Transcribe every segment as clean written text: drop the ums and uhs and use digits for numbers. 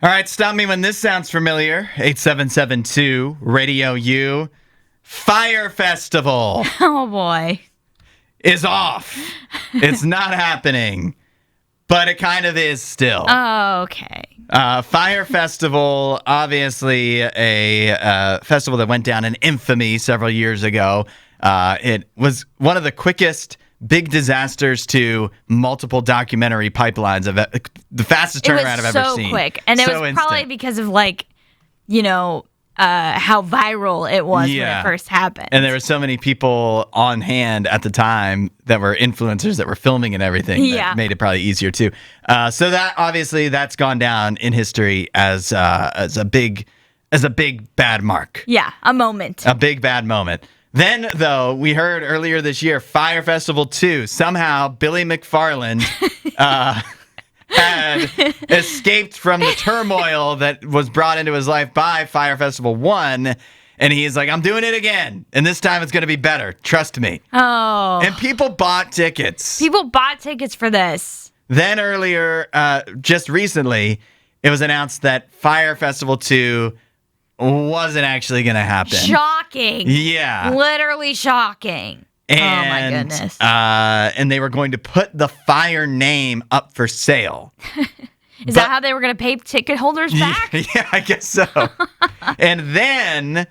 All right, stop me when this sounds familiar. 8772 RadioU. FYRE Festival Oh, boy. is off. It's not happening, but it kind of is still. Oh, okay. FYRE Festival, obviously a festival that went down in infamy several years ago. It was one of the quickest big disasters to multiple documentary pipelines of the fastest turnaround I've ever seen. So quick. And it was probably because of how viral it was when it first happened. And there were so many people on hand at the time that were influencers that were filming and everything that made it probably easier too. So that obviously that's gone down in history as a big bad mark. Yeah, a moment. A big bad moment. Then, though, we heard earlier this year, FYRE Festival 2, somehow Billy McFarland had escaped from the turmoil that was brought into his life by FYRE Festival 1, and he's like, I'm doing it again, and this time it's going to be better. Trust me. Oh. And people bought tickets. People bought tickets for this. Then earlier, just recently, it was announced that FYRE Festival 2 wasn't actually going to happen. Shocking. Yeah. Literally shocking. And, oh, my goodness. And they were going to put the FYRE name up for sale. Is that how they were going to pay ticket holders back? Yeah, I guess so. And then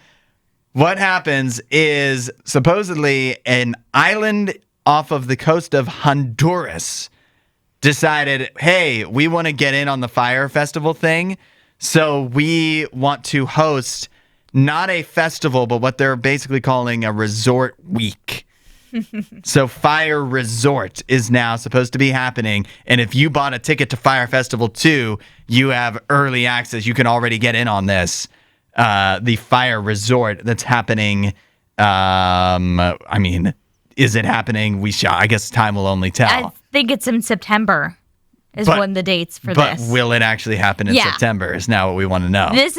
what happens is supposedly an island off of the coast of Honduras decided, hey, we want to get in on the FYRE Festival thing. So we want to host not a festival, but what they're basically calling a resort week. So FYRE Resort is now supposed to be happening. And if you bought a ticket to FYRE Festival 2, you have early access. You can already get in on this. The FYRE Resort that's happening. Is it happening? I guess time will only tell. I think it's in September. When the dates for this. But will it actually happen in September is now what we want to know. This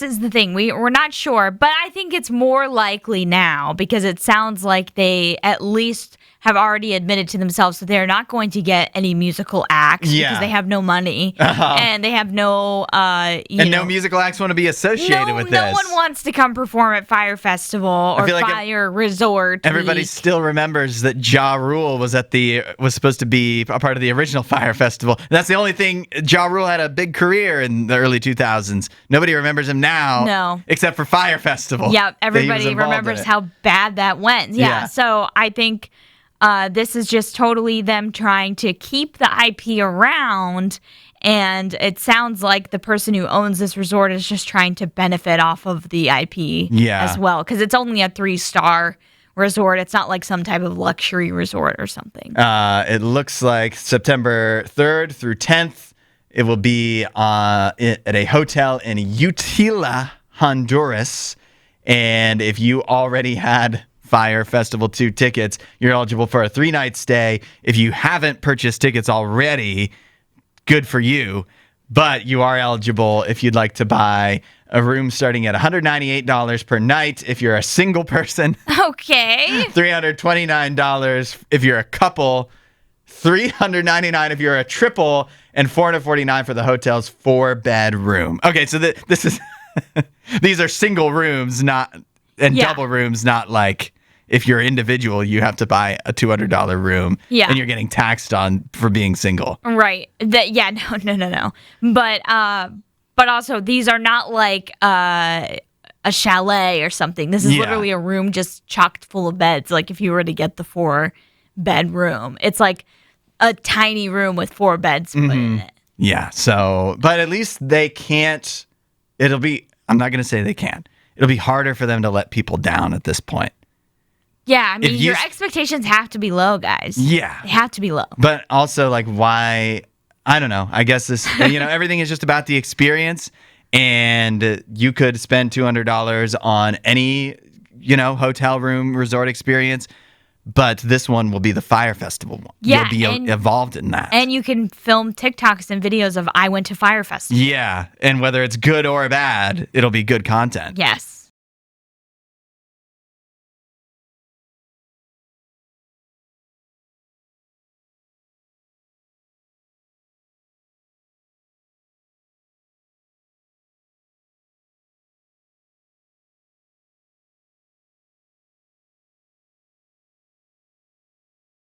is the thing. We're not sure, but I think it's more likely now because it sounds like they at least have already admitted to themselves that they're not going to get any musical acts because they have no money and they have no no musical acts want to be associated with this. No one wants to come perform at FYRE Festival or FYRE Resort. Everybody still remembers that Ja Rule was supposed to be a part of the original FYRE Festival. That's the only thing. Ja Rule had a big career in the early 2000s. Nobody remembers him now. No. Except for FYRE Festival. Yeah, everybody remembers how bad that went. Yeah. So I think this is just totally them trying to keep the IP around, and it sounds like the person who owns this resort is just trying to benefit off of the IP as well, because it's only a 3-star resort. It's not like some type of luxury resort or something. It looks like September 3rd through 10th, it will be at a hotel in Utila, Honduras, and if you already had FYRE Festival 2 tickets, you're eligible for a 3-night stay. If you haven't purchased tickets already, good for you. But you are eligible if you'd like to buy a room starting at $198 per night if you're a single person. Okay. $329 if you're a couple. $399 if you're a triple. And $449 for the hotel's 4-bed room. Okay, so this is these are single rooms, double rooms, not like if you're individual, you have to buy a $200 room and you're getting taxed on for being single. Right. No. But also, these are not like a chalet or something. This is literally a room just chocked full of beds. Like if you were to get the 4-bed room, it's like a tiny room with 4 beds put in it. Yeah. So, but at least they can't. I'm not going to say they can't. It'll be harder for them to let people down at this point. Yeah, I mean, your expectations have to be low, guys. Yeah. They have to be low. But also, like, why? I don't know. I guess this, everything is just about the experience. And you could spend $200 on any, hotel room, resort experience. But this one will be the FYRE Festival one. Yeah. You'll be involved in that. And you can film TikToks and videos of I went to FYRE Festival. Yeah. And whether it's good or bad, it'll be good content. Yes.